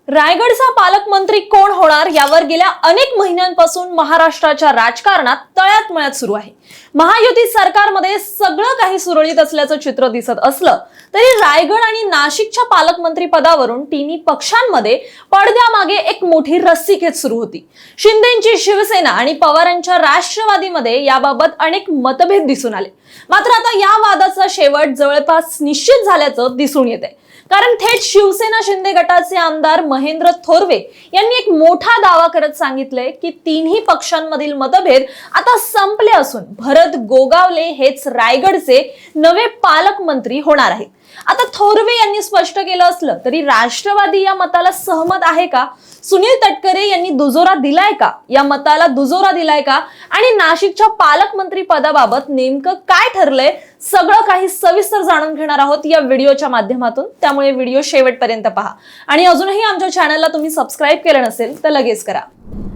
रायगडचा पालकमंत्री कोण होणार यावर गेल्या अनेक महिन्यांपासून महाराष्ट्राच्या राजकारणात तळ्यात मळ्यात सुरू आहे। महायुती सरकारमध्ये सगळं काही सुरळीत असल्याचं चित्र दिसत असलं तरी रायगड आणि नाशिकच्या पालकमंत्री पदावरून तिन्ही पक्षांमध्ये पडद्यामागे एक मोठी रस्सीखेच सुरू होती। शिंदेंची शिवसेना आणि पवारांच्या राष्ट्रवादीमध्ये याबाबत अनेक मतभेद दिसून आले। मात्र आता या वादाचा शेवट जवळपास निश्चित झाल्याचं दिसून येते, कारण थेट शिवसेना शिंदे गटाचे आमदार महेंद्र थोरवे यांनी एक मोठा दावा करत सांगितलंय की तिन्ही पक्षांमधील मतभेद आता संपले असून भरत गोगावले हेच रायगडचे नवे पालकमंत्री होणार आहेत। आता थोरवे यांनी स्पष्ट केलं असलं तरी राष्ट्रवादी या मताला सहमत आहे का? सुनील तटकरे यांनी दुजोरा दिलाय का? या मताला दुजोरा दिलाय का? आणि नाशिकच्या पालकमंत्री पदाबाबत नेमकं काय ठरलंय सगळं काही सविस्तर जाणून घेणार आहोत या व्हिडिओच्या माध्यमातून। त्यामुळे व्हिडिओ शेवटपर्यंत पहा आणि अजूनही आमच्या चॅनलला तुम्ही सबस्क्राइब केलं नसेल तर लगेच करा।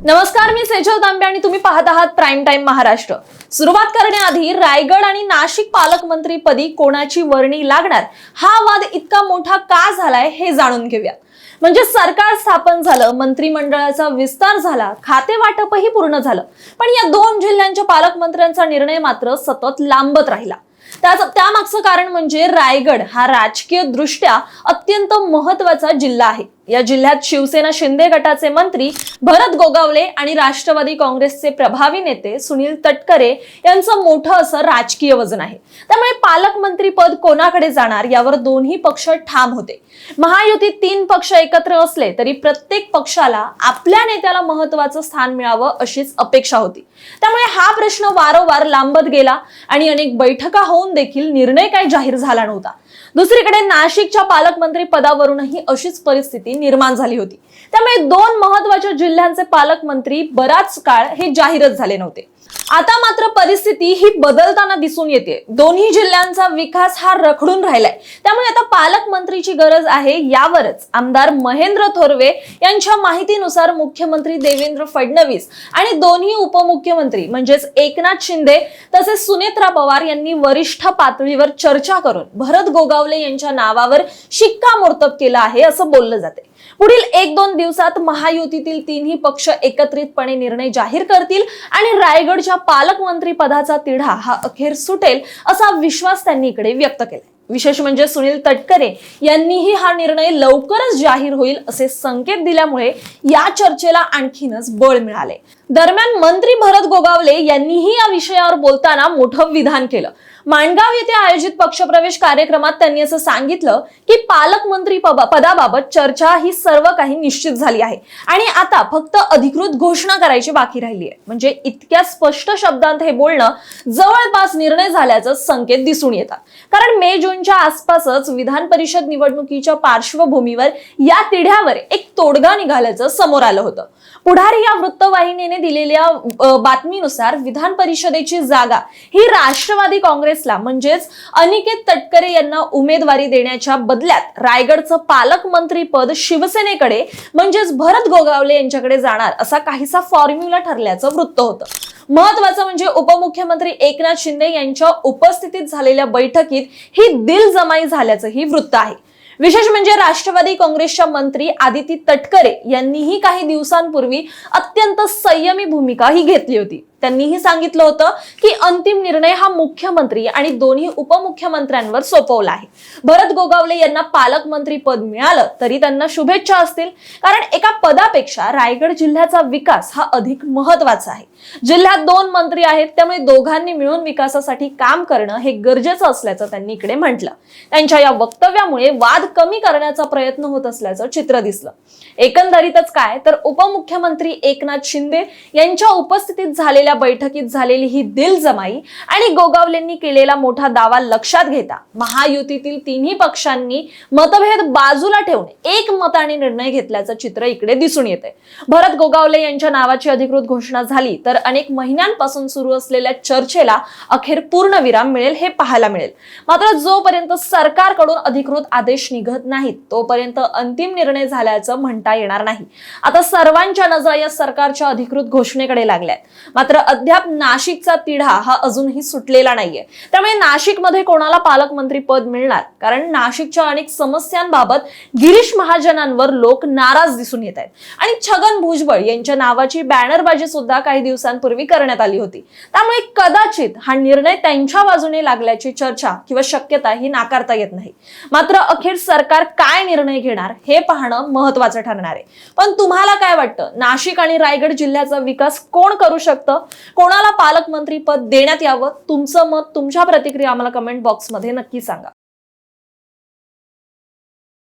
नमस्कार, मी सेजल तांबे आणि तुम्ही पाहत आहात प्राइम टाइम महाराष्ट्र। सुरुवात करण्याआधी रायगड आणि नाशिक पालकमंत्री पदी कोणाची वर्णी लागणार हा वाद इतका मोठा का झालाय हे जाणून घेऊया। म्हणजे सरकार स्थापन झालं, मंत्रिमंडळाचा विस्तार झाला, खाते वाटपही पूर्ण झालं, पण या दोन जिल्ह्यांच्या पालकमंत्र्यांचा निर्णय मात्र सतत लांबत राहिला। त्यामागचं कारण म्हणजे रायगड हा राजकीय दृष्ट्या अत्यंत महत्त्वाचा जिल्हा आहे। या जिल्ह्यात शिवसेना शिंदे गटाचे मंत्री भरत गोगावले आणि राष्ट्रवादी काँग्रेसचे प्रभावी नेते सुनील तटकरे यांचं मोठं असं राजकीय वजन आहे। त्यामुळे पालकमंत्री पद कोणाकडे जाणार यावर दोन्ही पक्ष ठाम होते। महायुतीत तीन पक्ष एकत्र असले तरी प्रत्येक पक्षाला आपल्या नेत्याला महत्त्वाचं स्थान मिळावं अशीच अपेक्षा होती। त्यामुळे हा प्रश्न वारंवार लांबत गेला आणि अनेक बैठका होऊन देखील निर्णय काही जाहीर झाला नव्हता। दुसरीकडे नाशिकच्या पालकमंत्री पदावरूनही अशीच परिस्थिती निर्माण झाली होती। त्यामुळे दोन महत्त्वाच्या जिल्ह्यांचे पालकमंत्री बराच काळ हे जाहीरच झाले नव्हते। आता मात्र परिस्थिती ही बदलताना दिसून येते। दोन्ही जिल्ह्यांचा विकास हा रखडून राहिलाय। त्यामुळे आता पालकमंत्रीची गरज आहे। यावरच आमदार महेंद्र थोरवे यांच्या माहितीनुसार मुख्यमंत्री देवेंद्र फडणवीस आणि दोन्ही उपमुख्यमंत्री म्हणजेच एकनाथ शिंदे तसेच सुनेत्रा पवार यांनी वरिष्ठ पातळीवर चर्चा करून भरत गोगावले यांच्या नावावर शिक्कामोर्तब केलं आहे असं बोललं जाते। पुढील 1-2 दिवसात महायुतीतील तिन्ही पक्ष एकत्रितपणे निर्णय जाहीर करतील आणि रायगडच्या पालकमंत्री पदाचा तिढा हा अखेर सुटेल असा विश्वास त्यांनी इकडे व्यक्त केलाय। विशेष म्हणजे सुनील तटकरे यांनीही हा निर्णय लवकरच जाहीर होईल असे संकेत दिल्यामुळे या चर्चेला आणखीनच बळ मिळाले। दरम्यान मंत्री भरत गोगावले यांनीही या विषयावर बोलताना मोठं विधान केलं। माणगाव येथे आयोजित पक्षप्रवेश कार्यक्रमात त्यांनी असं सांगितलं की पालकमंत्री पदाबाबत चर्चा ही सर्व काही निश्चित झाली आहे आणि आता फक्त अधिकृत घोषणा करायची बाकी राहिली आहे। म्हणजे इतक्या स्पष्ट शब्दांत हे बोलणं जवळपास निर्णय झाल्याचं संकेत दिसून येतात, कारण मे-जूनच्या आसपासच विधान परिषद निवडणुकीच्या पार्श्वभूमीवर या तिढ्यावर एक तोडगा निघाल्याचं समोर आलं होतं। पुढारी या वृत्तवाहिनीने दिलेल्या बातमीनुसार विधान परिषदेची जागा ही राष्ट्रवादी काँग्रेसला म्हणजेच अनिकेत तटकरे यांना उमेदवारी देण्याच्या बदल्यात रायगडचं पालकमंत्री पद शिवसेनेकडे म्हणजेच भरत गोगावले यांच्याकडे जाणार असा काहीसा फॉर्म्युला ठरल्याचं वृत्त होतं। महत्त्वाचं म्हणजे उपमुख्यमंत्री एकनाथ शिंदे यांच्या उपस्थितीत झालेल्या बैठकीत ही दिलजमाई झाल्याचंही वृत्त आहे। विशेष म्हणजे राष्ट्रवादी काँग्रेसच्या मंत्री आदिती तटकरे यांनीही काही दिवसांपूर्वी अत्यंत संयमी भूमिका ही घेतली होती। त्यांनीही सांगितलं होतं की अंतिम निर्णय हा मुख्यमंत्री आणि दोन्ही उपमुख्यमंत्र्यांवर सोपवला आहे। भरत गोगावले यांना पालकमंत्री पद मिळालं तरी त्यांना शुभेच्छा असतील, कारण एका पदापेक्षा रायगड जिल्ह्याचा विकास हा अधिक महत्त्वाचा आहे। जिल्ह्यात 2 मंत्री आहेत, त्यामुळे दोघांनी मिळून विकासासाठी काम करणं हे गरजेचं असल्याचं त्यांनी इकडे म्हटलं। त्यांच्या या वक्तव्यामुळे वाद कमी करण्याचा प्रयत्न होत असल्याचं चित्र दिसलं। एकंदरीतच काय तर उपमुख्यमंत्री एकनाथ शिंदे यांच्या उपस्थितीत झालेल्या बैठकीत झालेली ही दिलजमाई आणि गोगावलेंनी केलेला मोठा दावा लक्षात घेता महायुतीतील तिन्ही पक्षांनी मतभेद बाजूला ठेवून एकमताने निर्णय घेतल्याचं चित्र इकडे दिसून येते। भरत गोगावले यांच्या नावाची अधिकृत घोषणा झाली तर अनेक महिन्यांपासून सुरू असलेल्या चर्चेला अखेर पूर्णविराम मिळेल हे पाहायला मिळेल। मात्र जोपर्यंत सरकारकडून अधिकृत आदेश निघत नाहीत तोपर्यंत अंतिम निर्णय झाल्याचं म्हणता येणार नाही। आता सर्वांच्या नजरा या सरकारच्या अधिकृत घोषणेकडे लागल्यात। मात्र अद्याप नाशिकचा तिढा हा अजूनही सुटलेला नाहीये. त्यामुळे नाशिकमध्ये कोणाला पालकमंत्री पद मिळणार, कारण नाशिकच्या अनेक समस्यांबाबत गिरीश महाजनांवर लोक नाराज दिसून येत आहेत आणि छगन भुजबळ यांच्या नावाची बॅनरबाजी सुद्धा काही दिवसांपूर्वी करण्यात आली होती. त्यामुळे कदाचित हा निर्णय त्यांच्या बाजूने लागल्याची चर्चा किंवा शक्यता ही नाकारता येत नाही. मात्र अखेर सरकार काय निर्णय घेणार हे पाहणं महत्त्वाचं ठरणार आहे. पण तुम्हाला काय वाटतं, नाशिक आणि रायगड जिल्ह्याचा विकास कोण करू शकतं, कोणाला पालकमंत्री पद देण्यात यावं? तुमचं मत, तुमच्या प्रतिक्रिया आम्हाला कमेंट बॉक्समध्ये नक्की सांगा.